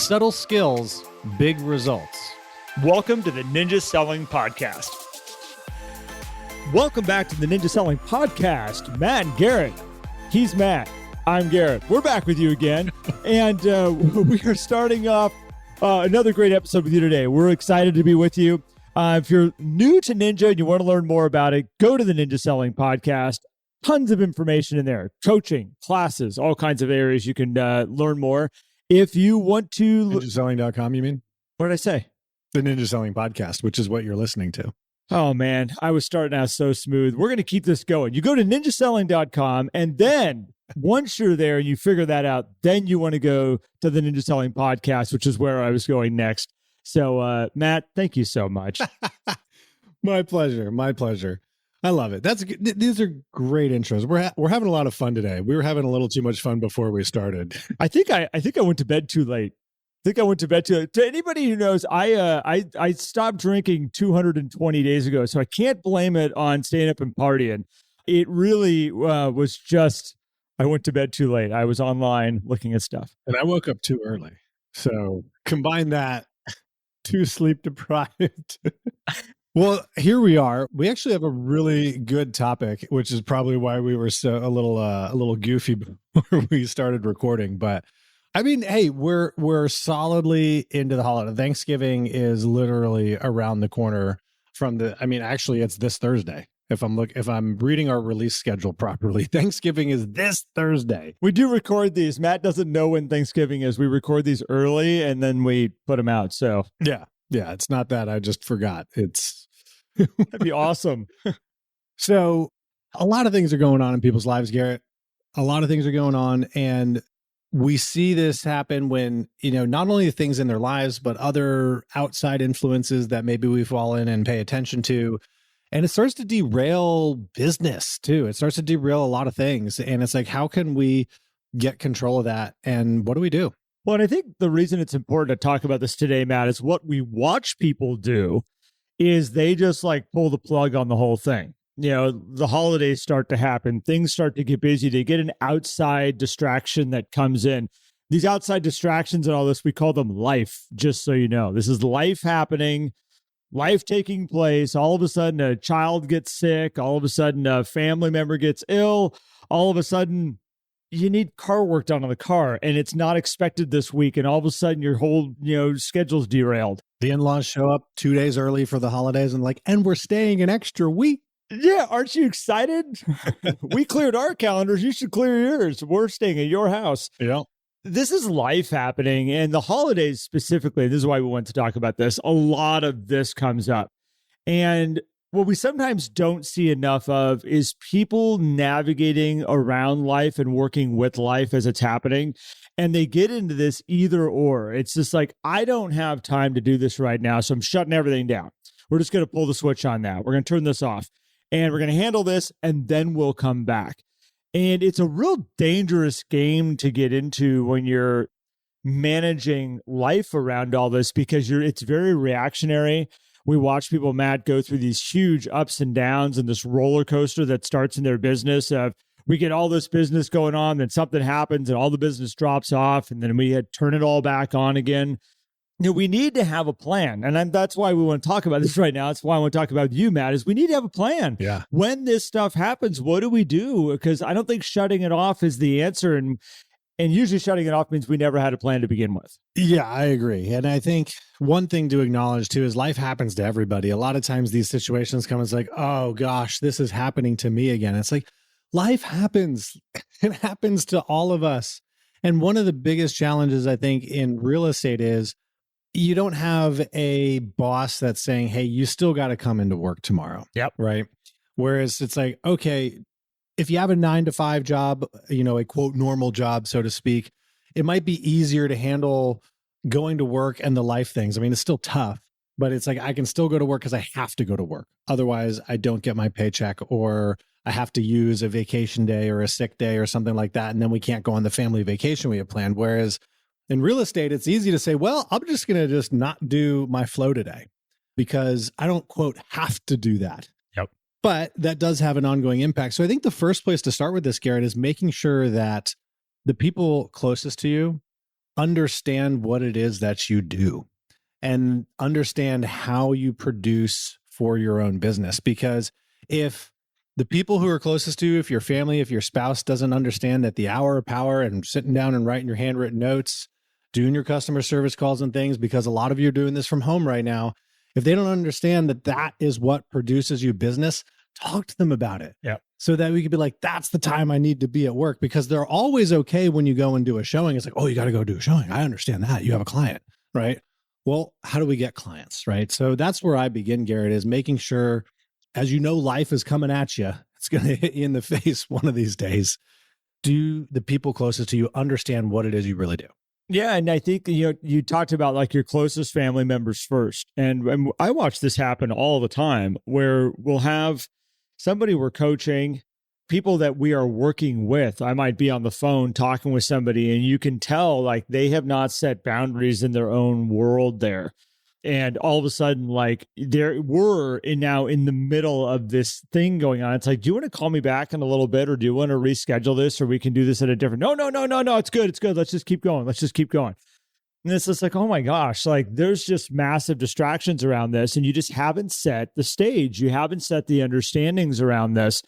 Subtle skills, big results. Welcome to the Ninja Selling Podcast. Welcome back to the Ninja Selling Podcast. Matt and Garrett. He's Matt. I'm Garrett. We're back with you again. And we are starting off another great episode with you today. We're excited to be with you. If you're new to Ninja and you want to learn more about it, go to the Ninja Selling Podcast. Tons of information in there. Coaching, classes, all kinds of areas you can learn more. If you want to... NinjaSelling.com, you mean? What did I say? The Ninja Selling Podcast, which is what you're listening to. Oh, man. I was starting out so smooth. We're going to keep this going. You go to NinjaSelling.com, and then once you're there and you figure that out, then you want to go to the Ninja Selling Podcast, which is where I was going next. So, Matt, thank you so much. My pleasure. My pleasure. I love it. These are great intros. We're having a lot of fun today. We were having a little too much fun before we started. I think I went to bed too late. To anybody who knows, I stopped drinking 220 days ago, so I can't blame it on staying up and partying. It really was just, I went to bed too late. I was online looking at stuff. And I woke up too early. So combine that, too sleep deprived. Well, here we are. We actually have a really good topic, which is probably why we were so a little goofy before we started recording. But I mean, hey, we're solidly into the holiday. Thanksgiving is literally around the corner from actually it's this Thursday. If I'm reading our release schedule properly, Thanksgiving is this Thursday. We do record these. Matt doesn't know when Thanksgiving is. We record these early and then we put them out. So yeah, it's not that I just forgot. That'd be awesome. So a lot of things are going on in people's lives, Garrett. A lot of things are going on. And we see this happen when, not only things in their lives, but other outside influences that maybe we fall in and pay attention to. And it starts to derail business too. It starts to derail a lot of things. And it's like, how can we get control of that? And what do we do? Well, and I think the reason it's important to talk about this today, Matt, is what we watch people do is they just like pull the plug on the whole thing. The holidays start to happen. Things start to get busy. They get an outside distraction that comes in. These outside distractions and all this, we call them life, just so you know. This is life happening, life taking place. All of a sudden, a child gets sick. All of a sudden, a family member gets ill. All of a sudden, you need car work done on the car, and it's not expected this week. And all of a sudden, your whole, schedule's derailed. The in-laws show up 2 days early for the holidays and we're staying an extra week. Yeah, aren't you excited? We cleared our calendars. You should clear yours. We're staying at your house. Yeah. This is life happening. And the holidays specifically, this is why we want to talk about this. A lot of this comes up. And what we sometimes don't see enough of is people navigating around life and working with life as it's happening. And they get into this either or. It's just like, I don't have time to do this right now, so I'm shutting everything down. We're just going to pull the switch on that. We're going to turn this off. And we're going to handle this, and then we'll come back. And it's a real dangerous game to get into when you're managing life around all this because it's very reactionary. We watch people, Matt, go through these huge ups and downs and this roller coaster that starts in their business of we get all this business going on, then something happens and all the business drops off, and then we had turn it all back on again. We need to have a plan. And that's why we want to talk about this right now. That's why I want to talk about you, Matt, is we need to have a plan. Yeah. When this stuff happens, what do we do? Because I don't think shutting it off is the answer. And usually shutting it off means we never had a plan to begin with. Yeah, I agree. And I think one thing to acknowledge too is life happens to everybody. A lot of times these situations come, it's like, oh gosh, this is happening to me again. It's like, life happens. It happens to all of us. And one of the biggest challenges I think in real estate is you don't have a boss that's saying, hey, you still got to come into work tomorrow. Yep. Right. Whereas it's like, okay, if you have a 9-to-5 job, a quote normal job, so to speak, it might be easier to handle going to work and the life things. I mean, it's still tough, but it's like, I can still go to work because I have to go to work. Otherwise I don't get my paycheck, or I have to use a vacation day or a sick day or something like that. And then we can't go on the family vacation we have planned. Whereas in real estate, it's easy to say, well, I'm just going to just not do my flow today because I don't, quote, have to do that. Yep. But that does have an ongoing impact. So I think the first place to start with this, Garrett, is making sure that the people closest to you understand what it is that you do and understand how you produce for your own business. Because if the people who are closest to you, if your family, if your spouse doesn't understand that the hour of power and sitting down and writing your handwritten notes, doing your customer service calls and things, because a lot of you are doing this from home right now, if they don't understand that that is what produces you business, talk to them about it. Yeah. So that we could be like, that's the time I need to be at work, because they're always okay when you go and do a showing. It's like, oh, you got to go do a showing. I understand that. You have a client, right? Well, how do we get clients, right? So that's where I begin, Garrett, is making sure, as you know, life is coming at you. It's going to hit you in the face one of these days. Do the people closest to you understand what it is you really do? Yeah. And I think, you talked about like your closest family members first. And I watch this happen all the time where we'll have somebody we're coaching, people that we are working with. I might be on the phone talking with somebody and you can tell like they have not set boundaries in their own world there. And all of a sudden, like we're now in the middle of this thing going on. It's like, do you want to call me back in a little bit, or do you want to reschedule this, or we can do this at a different? No. It's good. It's good. Let's just keep going. And it's just like, oh my gosh, like there's just massive distractions around this, and you just haven't set the stage. You haven't set the understandings around this.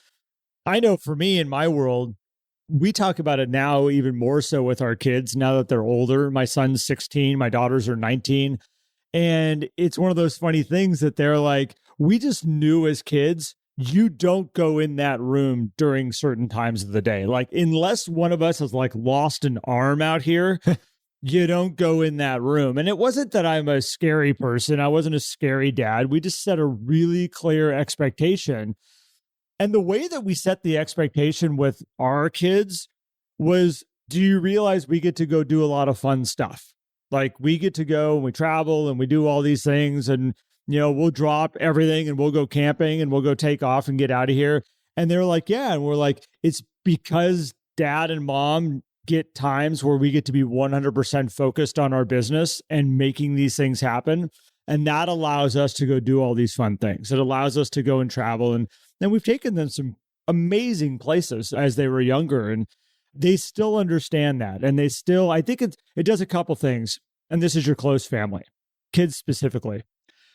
I know for me in my world, we talk about it now even more so with our kids now that they're older. My son's 16, my daughters are 19. And it's one of those funny things that they're like, we just knew as kids, you don't go in that room during certain times of the day. Like, unless one of us has like lost an arm out here, you don't go in that room. And it wasn't that I'm a scary person. I wasn't a scary dad. We just set a really clear expectation. And the way that we set the expectation with our kids was, do you realize we get to go do a lot of fun stuff? Like we get to go and we travel and we do all these things, and, we'll drop everything and we'll go camping and we'll go take off and get out of here. And they're like, yeah. And we're like, it's because dad and mom get times where we get to be 100% focused on our business and making these things happen. And that allows us to go do all these fun things. It allows us to go and travel. And we've taken them some amazing places as they were younger. And they still understand that. And they still, I think it does a couple things. And this is your close family, kids specifically.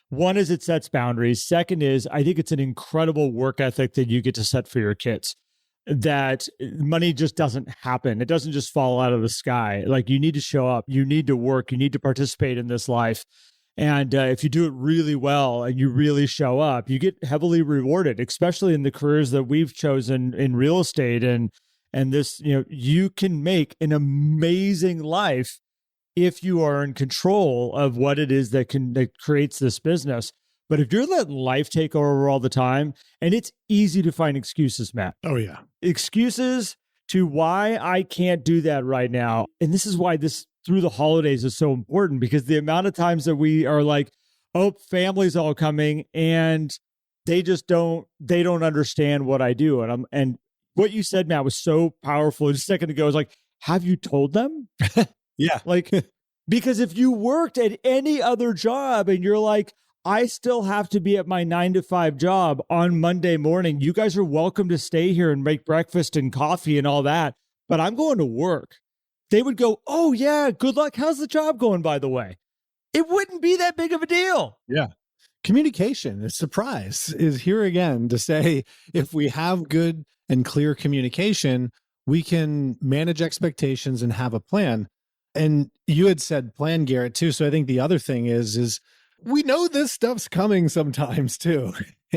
One is it sets boundaries. Second is, I think it's an incredible work ethic that you get to set for your kids, that money just doesn't happen. It doesn't just fall out of the sky. Like, you need to show up, you need to work, you need to participate in this life. And if you do it really well and you really show up, you get heavily rewarded, especially in the careers that we've chosen in real estate. And this, you can make an amazing life if you are in control of what it is that creates this business. But if you're letting life take over all the time, and it's easy to find excuses, Matt. Oh, yeah. Excuses to why I can't do that right now. And this is why this through the holidays is so important, because the amount of times that we are like, oh, family's all coming, and they don't understand what I do. And what you said, Matt, was so powerful. Just a second ago, I was like, have you told them? Yeah. Like, because if you worked at any other job and you're like, I still have to be at my 9-to-5 job on Monday morning, you guys are welcome to stay here and make breakfast and coffee and all that, but I'm going to work. They would go, oh yeah, good luck. How's the job going, by the way? It wouldn't be that big of a deal. Yeah. Communication, a surprise, is here again to say, if we have good and clear communication, we can manage expectations and have a plan. And you had said plan, Garrett, too. So I think the other thing is we know this stuff's coming sometimes too.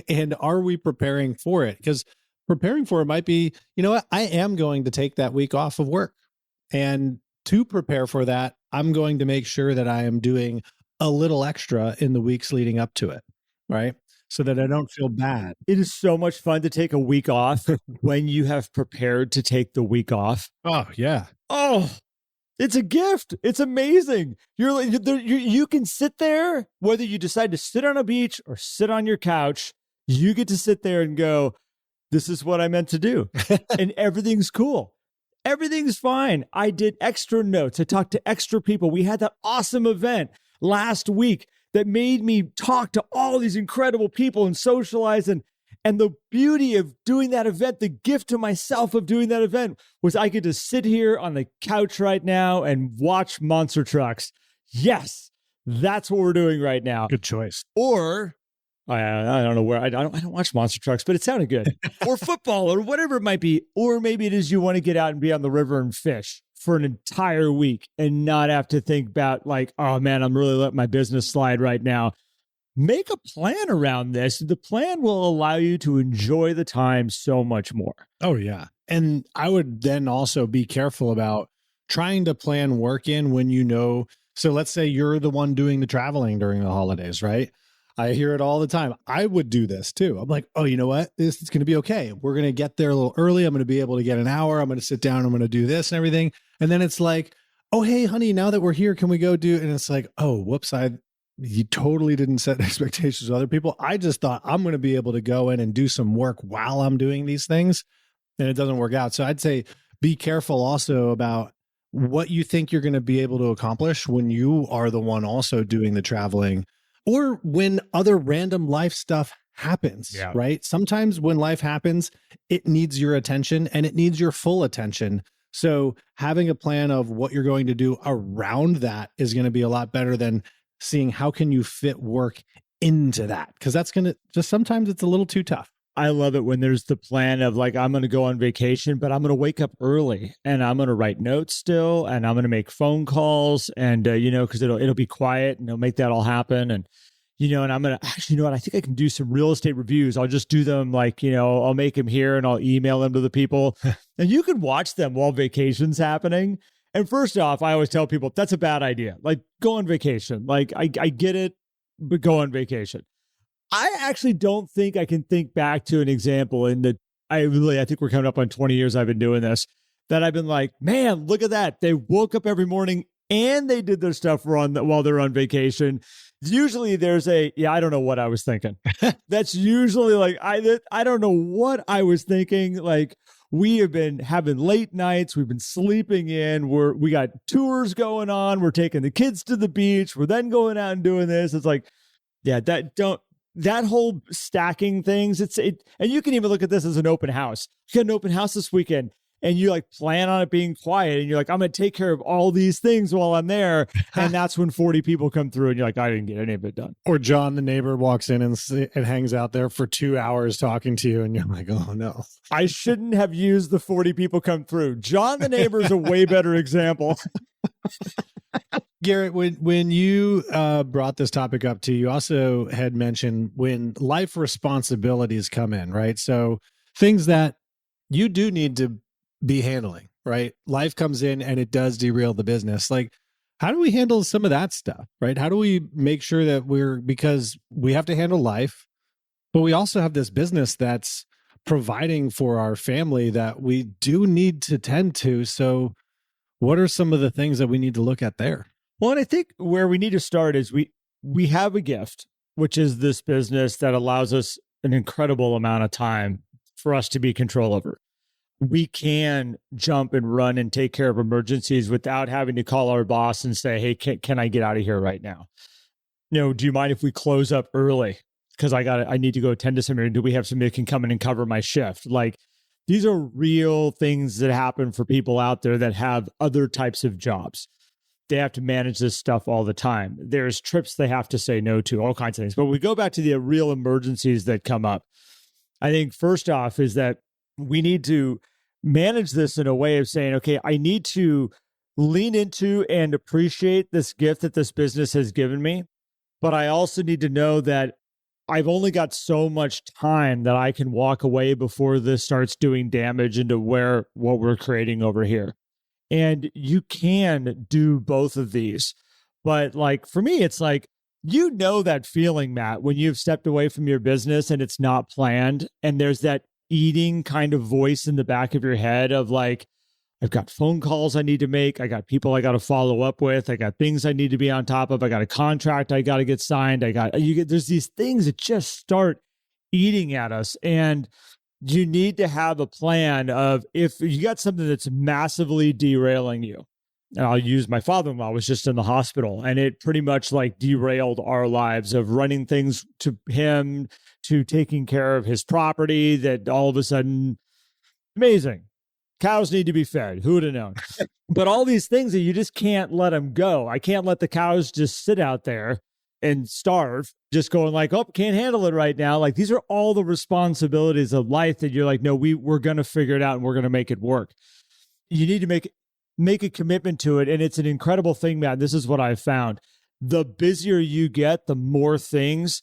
And are we preparing for it? Because preparing for it might be, you know what, I am going to take that week off of work. And to prepare for that, I'm going to make sure that I am doing a little extra in the weeks leading up to it, right? So that I don't feel bad. It is so much fun to take a week off when you have prepared to take the week off. Oh, yeah. Oh, it's a gift. It's amazing. You can sit there, whether you decide to sit on a beach or sit on your couch, you get to sit there and go, this is what I meant to do. And everything's cool. Everything's fine. I did extra notes. I talked to extra people. We had that awesome event last week that made me talk to all these incredible people and socialize. And And the beauty of doing that event, the gift to myself of doing that event was I could just sit here on the couch right now and watch monster trucks. Yes, that's what we're doing right now. Good choice. Or I don't know where I don't watch monster trucks, but it sounded good. Or football or whatever it might be. Or maybe it is you want to get out and be on the river and fish for an entire week and not have to think about like, oh man, I'm really letting my business slide right now. Make a plan around this. The plan will allow you to enjoy the time so much more. Oh, yeah. And I would then also be careful about trying to plan work in when you know. So let's say you're the one doing the traveling during the holidays, right? I hear it all the time. I would do this too. I'm like, oh, you know what? This is going to be okay. We're going to get there a little early. I'm going to be able to get an hour. I'm going to sit down. I'm going to do this and everything. And then it's like, oh, hey, honey, now that we're here, can we go do? And it's like, oh, whoops, you totally didn't set expectations with other people. I just thought I'm going to be able to go in and do some work while I'm doing these things, and it doesn't work out. So I'd say be careful also about what you think you're going to be able to accomplish when you are the one also doing the traveling, or when other random life stuff happens, right? Sometimes when life happens, it needs your attention and it needs your full attention. So having a plan of what you're going to do around that is going to be a lot better than seeing how can you fit work into that, because that's going to just sometimes it's a little too tough. I love it when there's the plan of like, I'm going to go on vacation, but I'm going to wake up early and I'm going to write notes still, and I'm going to make phone calls, and because it'll be quiet and it'll make that all happen. And and I'm going to actually, you know what? I think I can do some real estate reviews. I'll just do them like, I'll make them here and I'll email them to the people, and you can watch them while vacation's happening. And first off, I always tell people that's a bad idea. Like, go on vacation. Like, I get it, but go on vacation. I actually don't think I can think back to an example I think we're coming up on 20 years I've been doing this, that I've been like, man, look at that. They woke up every morning and they did their stuff while they're on vacation. Usually there's I don't know what I was thinking. That's usually like, I don't know what I was thinking. Like, we have been having late nights. We've been sleeping in. We got tours going on. We're taking the kids to the beach. We're then going out and doing this. It's like, that whole stacking things. And you can even look at this as an open house. You got an open house this weekend, and you like plan on it being quiet, and you're like, I'm going to take care of all these things while I'm there. And that's when 40 people come through and you're like, I didn't get any of it done. Or John, the neighbor, walks in and hangs out there for 2 hours talking to you. And you're like, oh no, I shouldn't have used the 40 people come through. John, the neighbor, is a way better example. Garrett, when you brought this topic up too, you also had mentioned when life responsibilities come in, right? So things that you do need to be handling, right? Life comes in and it does derail the business. Like, how do we handle some of that stuff, right? How do we make sure that because we have to handle life, but we also have this business that's providing for our family that we do need to tend to. So what are some of the things that we need to look at there? Well, and I think where we need to start is we have a gift, which is this business that allows us an incredible amount of time for us to be control over. We can jump and run and take care of emergencies without having to call our boss and say, hey, can I get out of here right now? Do you mind if we close up early? Because I need to go attend to somebody. Do we have somebody that can come in and cover my shift? Like, these are real things that happen for people out there that have other types of jobs. They have to manage this stuff all the time. There's trips they have to say no to, all kinds of things. But we go back to the real emergencies that come up. I think first off is that we need to manage this in a way of saying, okay, I need to lean into and appreciate this gift that this business has given me. But I also need to know that I've only got so much time that I can walk away before this starts doing damage into what we're creating over here. And you can do both of these. But like, for me, it's like, that feeling, Matt, when you've stepped away from your business and it's not planned, and there's that eating kind of voice in the back of your head of like, I've got phone calls I need to make. I got people I got to follow up with. I got things I need to be on top of. I got a contract I got to get signed. There's these things that just start eating at us. And you need to have a plan of, if you got something that's massively derailing you, And I'll use my father-in-law was just in the hospital, and it pretty much like derailed our lives of running things to him, to taking care of his property, that all of a sudden, amazing. Cows need to be fed. Who would have known? But all these things that you just can't let them go. I can't let the cows just sit out there and starve, just going like, oh, can't handle it right now. Like, these are all the responsibilities of life that you're like, no, we're going to figure it out and we're going to make it work. You need to make a commitment to it. And it's an incredible thing, Matt. This is what I've found. The busier you get, the more things,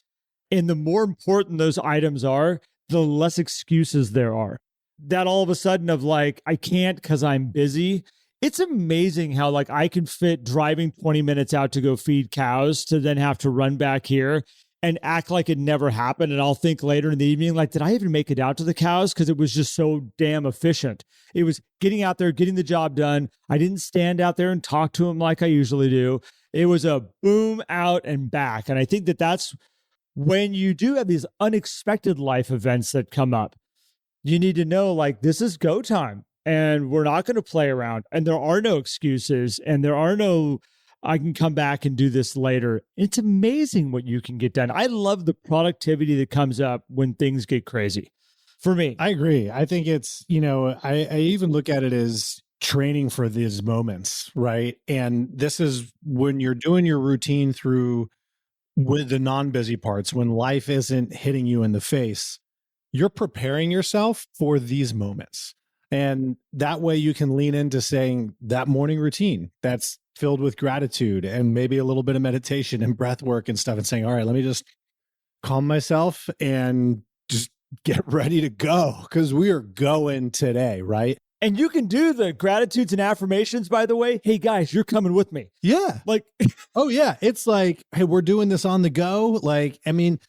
and the more important those items are, the less excuses there are. That all of a sudden of like, I can't because I'm busy. It's amazing how like I can fit driving 20 minutes out to go feed cows to then have to run back here and act like it never happened. And I'll think later in the evening, like, did I even make it out to the cows? Because it was just so damn efficient. It was getting out there, getting the job done. I didn't stand out there and talk to them like I usually do. It was a boom, out and back. And I think that that's when you do have these unexpected life events that come up. You need to know, like, this is go time and we're not going to play around. And there are no excuses and there are no, I can come back and do this later. It's amazing what you can get done. I love the productivity that comes up when things get crazy. For me, I agree. I think it's, I even look at it as training for these moments, right? And this is when you're doing your routine through with the non-busy parts, when life isn't hitting you in the face, you're preparing yourself for these moments. And that way you can lean into saying that morning routine that's filled with gratitude and maybe a little bit of meditation and breath work and stuff, and saying, all right, let me just calm myself and just get ready to go, because we are going today, right? And you can do the gratitudes and affirmations, by the way. Hey guys, you're coming with me. Yeah. Like, oh yeah. It's like, hey, we're doing this on the go. Like, I mean,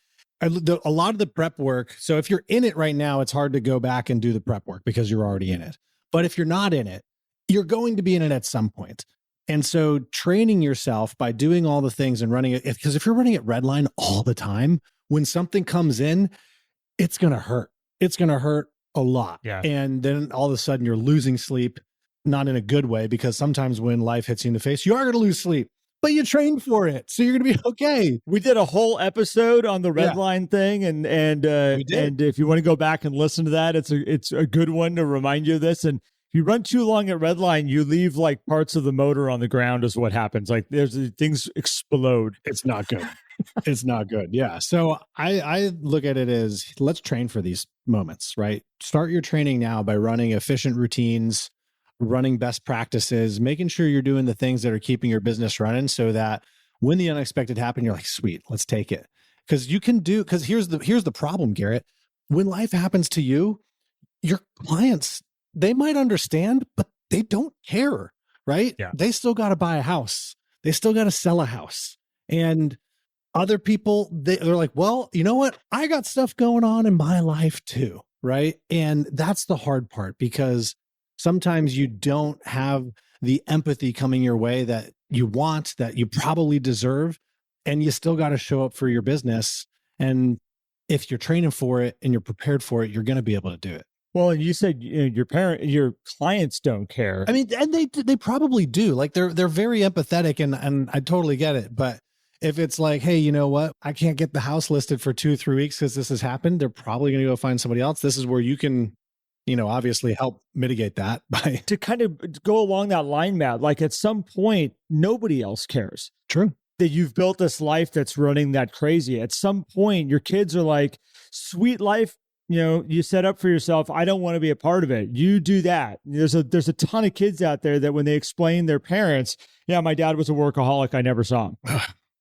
a lot of the prep work. So if you're in it right now, it's hard to go back and do the prep work because you're already in it. But if you're not in it, you're going to be in it at some point. And so training yourself by doing all the things and running it, because if you're running at Redline all the time, when something comes in, it's going to hurt. It's going to hurt a lot. Yeah. And then all of a sudden you're losing sleep, not in a good way, because sometimes when life hits you in the face, you are going to lose sleep, but you trained for it. So you're going to be okay. We did a whole episode on the Redline thing. And if you want to go back and listen to that, it's a good one to remind you of this. And if you run too long at Redline, you leave like parts of the motor on the ground is what happens. Like things explode. It's not good. It's not good. Yeah. So I look at it as, let's train for these moments, right? Start your training now by running efficient routines, running best practices, making sure you're doing the things that are keeping your business running, so that when the unexpected happens, you're like, sweet, let's take it. Because here's the problem, Garrett. When life happens to you, your clients, they might understand, but they don't care, right? Yeah. They still got to buy a house. They still got to sell a house. And other people, they're like, well, you know what? I got stuff going on in my life too, right? And that's the hard part, because sometimes you don't have the empathy coming your way that you want, that you probably deserve, and you still got to show up for your business. And if you're training for it and you're prepared for it, you're going to be able to do it. Well, and you said your clients don't care. I mean, and they probably do. Like they're very empathetic, and I totally get it. But if it's like, hey, you know what? I can't get the house listed for 2-3 weeks because this has happened, they're probably going to go find somebody else. This is where you can, obviously help mitigate that by to kind of go along that line, Matt. Like at some point, nobody else cares. True. That you've built this life that's running that crazy. At some point, your kids are like, sweet life. You set up for yourself. I don't want to be a part of it. You do that. There's a ton of kids out there that when they explain their parents, yeah, my dad was a workaholic, I never saw him.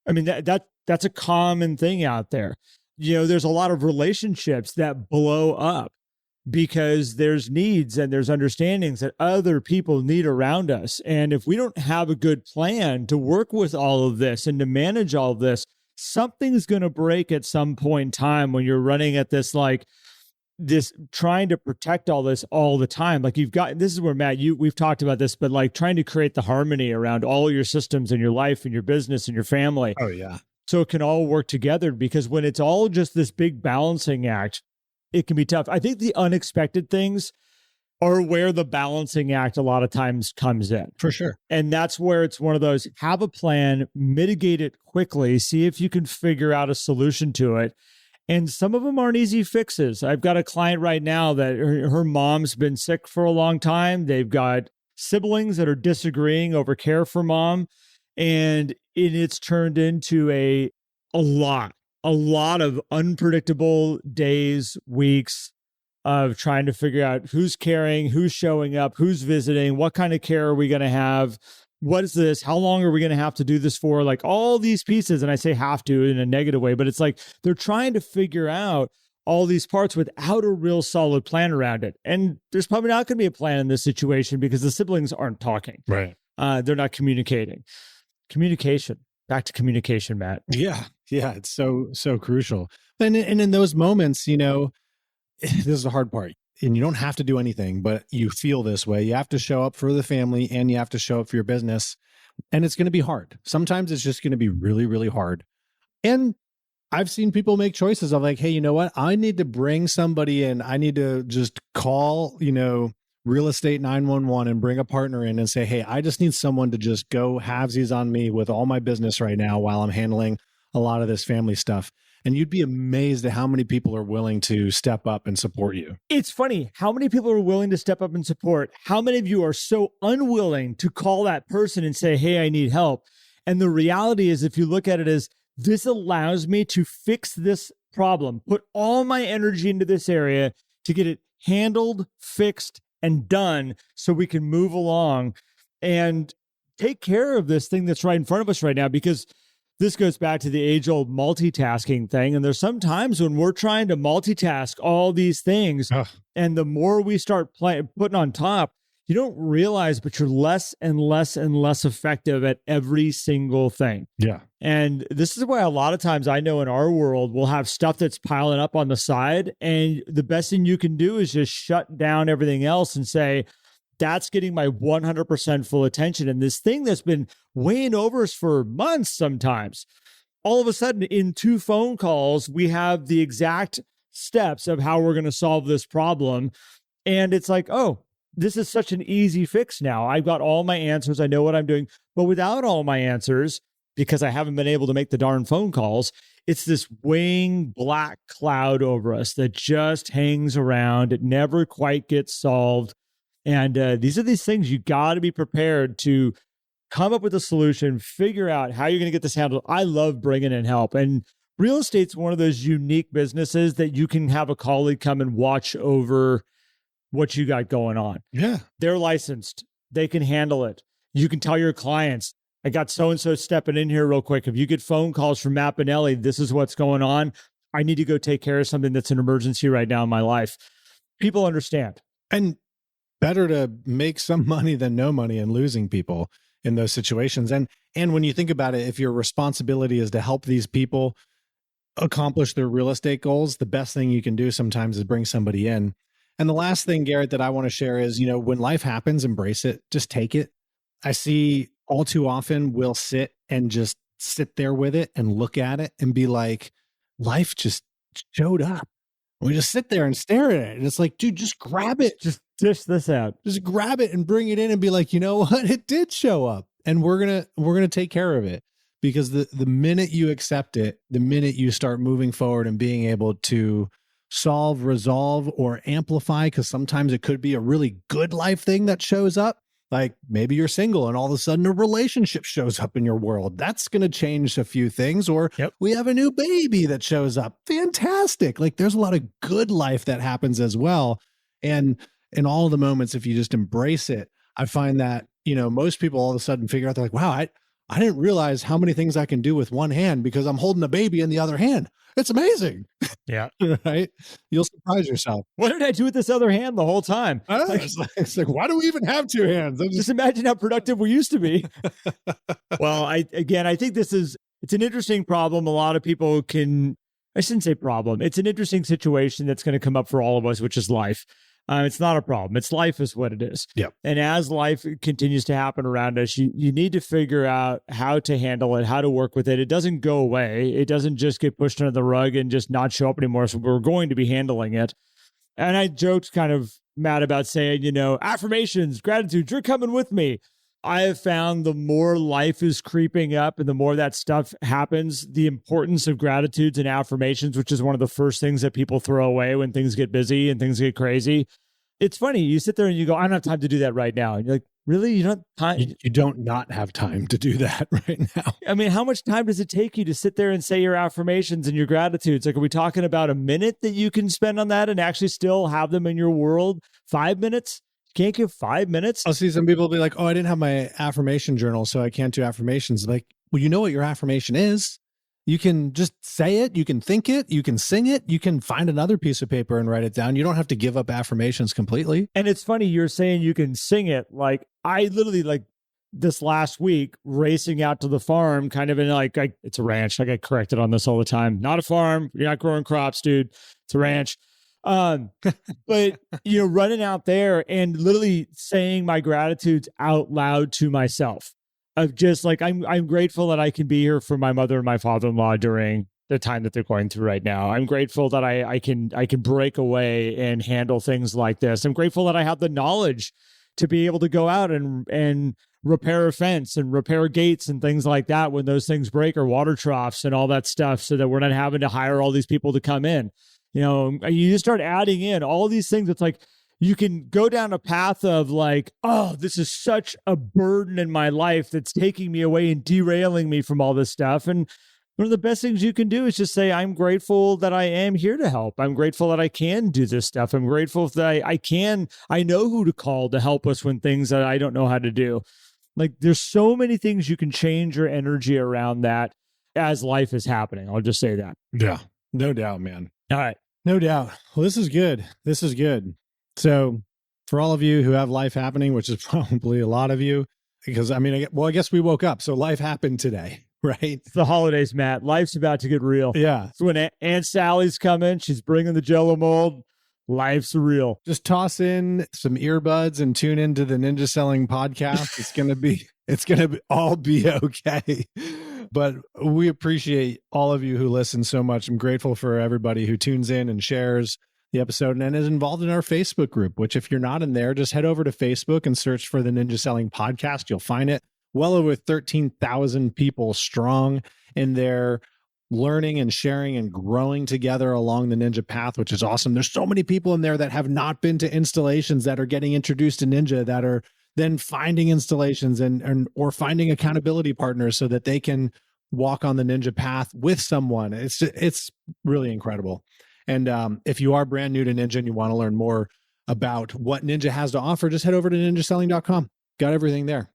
I mean, that's a common thing out there. There's a lot of relationships that blow up because there's needs and there's understandings that other people need around us. And if we don't have a good plan to work with all of this and to manage all of this, something's going to break at some point in time when you're running at this, like this, trying to protect all this all the time. Like this is where, Matt, we've talked about this, but like trying to create the harmony around all your systems in your life and your business and your family. Oh yeah. So it can all work together, because when it's all just this big balancing act, it can be tough. I think the unexpected things are where the balancing act a lot of times comes in. For sure. And that's where it's one of those, have a plan, mitigate it quickly, see if you can figure out a solution to it. And some of them aren't easy fixes. I've got a client right now that her mom's been sick for a long time. They've got siblings that are disagreeing over care for mom. And it's turned into a lot of unpredictable days, weeks of trying to figure out who's caring, who's showing up, who's visiting, what kind of care are we going to have? What is this? How long are we going to have to do this for? Like all these pieces. And I say have to in a negative way, but it's like they're trying to figure out all these parts without a real solid plan around it. And there's probably not going to be a plan in this situation because the siblings aren't talking. Right. They're not communicating. Communication. Back to communication, Matt. Yeah. Yeah. It's so crucial. And in those moments, this is the hard part. And you don't have to do anything, but you feel this way. You have to show up for the family and you have to show up for your business. And it's going to be hard. Sometimes it's just going to be really, really hard. And I've seen people make choices of like, hey, you know what? I need to bring somebody in. I need to just call, real estate 911 and bring a partner in and say, hey, I just need someone to just go halvesies on me with all my business right now while I'm handling a lot of this family stuff. And you'd be amazed at how many people are willing to step up and support you. It's funny how many people are willing to step up and support. How many of you are so unwilling to call that person and say, hey, I need help. And the reality is, if you look at it as this allows me to fix this problem, put all my energy into this area to get it handled, fixed, and done so we can move along and take care of this thing that's right in front of us right now. Because this goes back to the age-old multitasking thing. And there's some times when we're trying to multitask all these things, and the more we start putting on top, you don't realize, but you're less and less and less effective at every single thing. Yeah. And this is why a lot of times I know in our world, we'll have stuff that's piling up on the side. And the best thing you can do is just shut down everything else and say, that's getting my 100% full attention. And this thing that's been weighing over us for months sometimes, all of a sudden in 2 phone calls, we have the exact steps of how we're going to solve this problem. And it's like, oh, this is such an easy fix now. I've got all my answers. I know what I'm doing. But without all my answers, because I haven't been able to make the darn phone calls, it's this weighing black cloud over us that just hangs around. It never quite gets solved. And these are these things you got to be prepared to come up with a solution, figure out how you're going to get this handled. I love bringing in help. And real estate's one of those unique businesses that you can have a colleague come and watch over what you got going on. Yeah. They're licensed. They can handle it. You can tell your clients, I got so-and-so stepping in here real quick. If you get phone calls from Matt Benelli, this is what's going on. I need to go take care of something that's an emergency right now in my life. People understand. And better to make some money than no money and losing people in those situations. And when you think about it, if your responsibility is to help these people accomplish their real estate goals, the best thing you can do sometimes is bring somebody in. And the last thing, Garrett, that I want to share is, when life happens, embrace it, just take it. I see all too often we'll sit there with it and look at it and be like, life just showed up. We just sit there and stare at it. And it's like, dude, just grab it. Just dish this out. Just grab it and bring it in and be like, you know what? It did show up and we're going to take care of it. Because the minute you accept it, the minute you start moving forward and being able to solve, resolve, or amplify, because sometimes it could be a really good life thing that shows up. Like maybe you're single and all of a sudden a relationship shows up in your world. That's going to change a few things. Or we have a new baby that shows up. Fantastic. Like there's a lot of good life that happens as well. And in all of the moments, if you just embrace it, I find that, most people all of a sudden figure out, they're like, wow, I didn't realize how many things I can do with one hand because I'm holding a baby in the other hand. It's amazing. Yeah. Right? You'll surprise yourself. What did I do with this other hand the whole time? It's like, why do we even have 2 hands? Just imagine how productive we used to be. Well, I think it's an interesting problem. A lot of people I shouldn't say problem. It's an interesting situation that's going to come up for all of us, which is life. It's not a problem. It's life is what it is. Yep. And as life continues to happen around us, you need to figure out how to handle it, how to work with it. It doesn't go away. It doesn't just get pushed under the rug and just not show up anymore. So we're going to be handling it. And I joked kind of mad about saying, affirmations, gratitude, you're coming with me. I have found the more life is creeping up and the more that stuff happens, the importance of gratitudes and affirmations, which is one of the first things that people throw away when things get busy and things get crazy. It's funny. You sit there and you go, I don't have time to do that right now. And you're like, really? You don't have time? You don't not have time to do that right now. I mean, how much time does it take you to sit there and say your affirmations and your gratitudes? Like, are we talking about a minute that you can spend on that and actually still have them in your world? 5 minutes? You can't give 5 minutes? I'll see some people be like, oh, I didn't have my affirmation journal, so I can't do affirmations. Like, well, you know what your affirmation is. You can just say it. You can think it. You can sing it. You can find another piece of paper and write it down. You don't have to give up affirmations completely. And it's funny, you're saying you can sing it. Like, I literally, like, this last week, racing out to the farm, kind of in it's a ranch. I get corrected on this all the time. Not a farm. You're not growing crops, dude. It's a ranch. But, running out there and literally saying my gratitudes out loud to myself. Of just like, I'm grateful that I can be here for my mother and my father-in-law during the time that they're going through right now. I'm grateful that I can break away and handle things like this. I'm grateful that I have the knowledge to be able to go out and repair a fence and repair gates and things like that when those things break, or water troughs and all that stuff, so that we're not having to hire all these people to come in. You just start adding in all these things. It's like, you can go down a path of like, oh, this is such a burden in my life that's taking me away and derailing me from all this stuff. And one of the best things you can do is just say, I'm grateful that I am here to help. I'm grateful that I can do this stuff. I'm grateful that I know who to call to help us when things that I don't know how to do. Like, there's so many things you can change your energy around that as life is happening. I'll just say that. Yeah, no doubt, man. All right. No doubt. Well, this is good. This is good. So for all of you who have life happening, which is probably a lot of you, because I guess we woke up. So life happened today, right? It's the holidays, Matt. Life's about to get real. Yeah. So when Aunt Sally's coming, she's bringing the Jell-O mold. Life's real. Just toss in some earbuds and tune into the Ninja Selling podcast. It's going to all be okay. But we appreciate all of you who listen so much. I'm grateful for everybody who tunes in and shares the episode and is involved in our Facebook group, which if you're not in there, just head over to Facebook and search for the Ninja Selling Podcast. You'll find it. Well over 13,000 people strong in there, learning and sharing and growing together along the Ninja path, which is awesome. There's so many people in there that have not been to installations that are getting introduced to Ninja, that are then finding installations or finding accountability partners so that they can walk on the Ninja path with someone. It's really incredible. And if you are brand new to Ninja and you want to learn more about what Ninja has to offer, just head over to ninjaselling.com. Got everything there.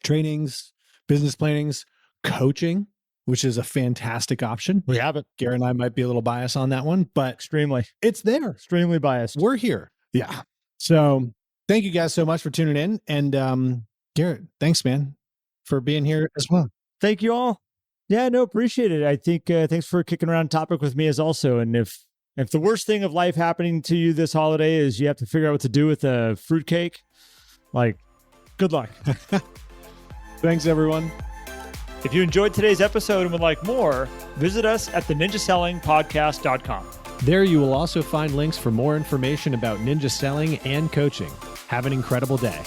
Trainings, business plannings, coaching, which is a fantastic option. We have it. Garrett and I might be a little biased on that one, but Extremely. it's there. Extremely biased. We're here. Yeah. So thank you guys so much for tuning in. And Garrett, thanks, man, for being here as well. Thank you all. Yeah, no, appreciate it. I think thanks for kicking around topic with me as also. And if the worst thing of life happening to you this holiday is you have to figure out what to do with a fruitcake, like, good luck. Thanks, everyone. If you enjoyed today's episode and would like more, visit us at theninjasellingpodcast.com. There you will also find links for more information about ninja selling and coaching. Have an incredible day.